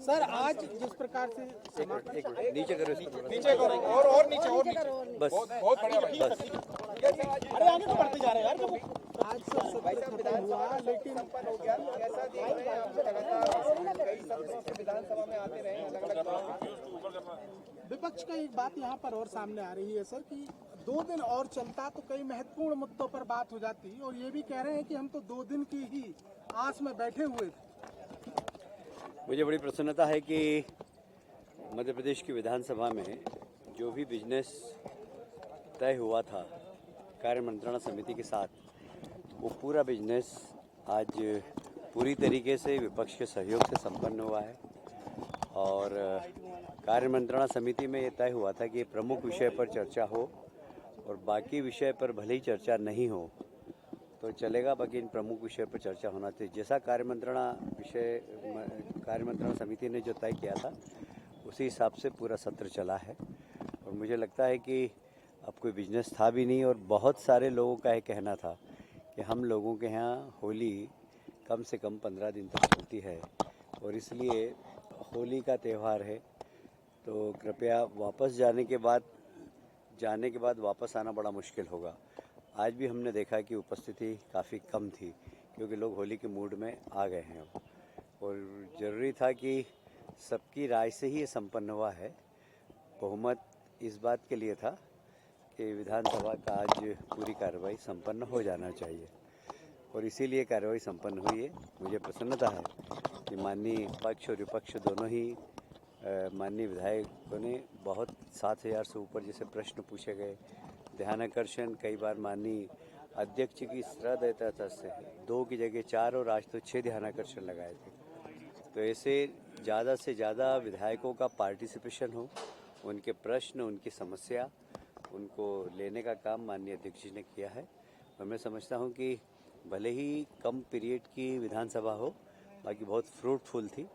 Sir आज जिस प्रकार से नीचे करो नीचे करो और नीचे बस बहुत बढ़िया भाई बस अरे आगे तो बढ़ते जा रहे हैं यार आज सत्र खत्म हुआ लेकिन संपन्न हो गया। कैसा देख रहे हैं आप? लगातार कई सत्रों से विधानसभा में आते रहे अलग-अलग। विपक्ष का एक बात यहाँ पर और सामने आ रही है सर कि 2 दिन और चलता तो कई महत्वपूर्ण मुद्दों पर बात हो जाती और ये भी कह रहे हैं कि हम तो 2 दिन की ही आस में बैठे हुए थे। मुझे बड़ी प्रसन्नता है कि मध्य प्रदेश की विधानसभा में जो भी बिजनेस तय हुआ था कार्य मंत्रणा समिति के साथ, वो पूरा बिजनेस आज पूरी तरीके से विपक्ष के सहयोग से संपन्न हुआ है। और कार्य मंत्रणा समिति में ये तय हुआ था कि प्रमुख विषय पर चर्चा हो और बाकी विषय पर भले ही चर्चा नहीं हो तो चलेगा, बाकी इन प्रमुख विषय पर चर्चा होना चाहिए। जैसा कार्य मंत्रणा समिति ने जो तय किया था उसी हिसाब से पूरा सत्र चला है। और मुझे लगता है कि अब कोई बिजनेस था भी नहीं और बहुत सारे लोगों का ये कहना था कि हम लोगों के यहाँ होली कम से कम 15 दिन तक चलती है और इसलिए होली का त्यौहार है तो कृपया वापस जाने के बाद वापस आना बड़ा मुश्किल होगा। आज भी हमने देखा कि उपस्थिति काफ़ी कम थी क्योंकि लोग होली के मूड में आ गए हैं और ज़रूरी था कि सबकी राय से ही ये संपन्न हुआ है। बहुमत इस बात के लिए था कि विधानसभा का आज पूरी कार्रवाई संपन्न हो जाना चाहिए और इसीलिए कार्रवाई संपन्न हुई है। मुझे प्रसन्नता है कि माननीय पक्ष और विपक्ष दोनों ही माननीय विधायकों ने बहुत 7,000 से ऊपर जैसे प्रश्न पूछे गए, ध्यानाकर्षण कई बार माननीय अध्यक्ष की सहृदयता से 2 की जगह 4 और आज तो 6 ध्यानाकर्षण लगाए थे। तो ऐसे ज़्यादा से ज़्यादा विधायकों का पार्टिसिपेशन हो, उनके प्रश्न, उनकी समस्या, उनको लेने का काम माननीय अध्यक्ष जी ने किया है। और मैं समझता हूँ कि भले ही कम पीरियड की विधानसभा हो, बाकी बहुत फ्रूटफुल थी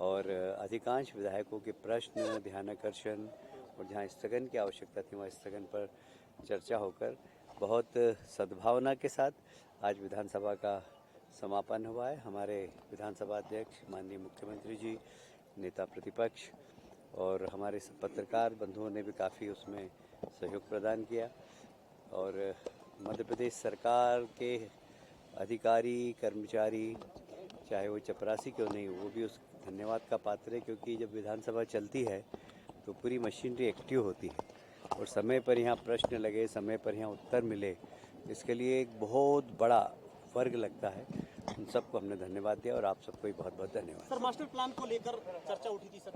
और अधिकांश विधायकों के प्रश्न, ध्यानाकर्षण और जहाँ स्थगन की आवश्यकता थी वहाँ स्थगन पर चर्चा होकर बहुत सद्भावना के साथ आज विधानसभा का समापन हुआ है। हमारे विधानसभा अध्यक्ष माननीय मुख्यमंत्री जी, नेता प्रतिपक्ष और हमारे पत्रकार बंधुओं ने भी काफ़ी उसमें सहयोग प्रदान किया और मध्य प्रदेश सरकार के अधिकारी कर्मचारी चाहे वो चपरासी क्यों नहीं हो, वो भी उस धन्यवाद का पात्र है क्योंकि जब विधानसभा चलती है तो पूरी मशीनरी एक्टिव होती है और समय पर यहाँ प्रश्न लगे, समय पर यहाँ उत्तर मिले, इसके लिए एक बहुत बड़ा वर्ग लगता है। उन सबको हमने धन्यवाद दिया और आप सबको भी बहुत बहुत धन्यवाद। सर, मास्टर प्लान को लेकर चर्चा उठी थी सर,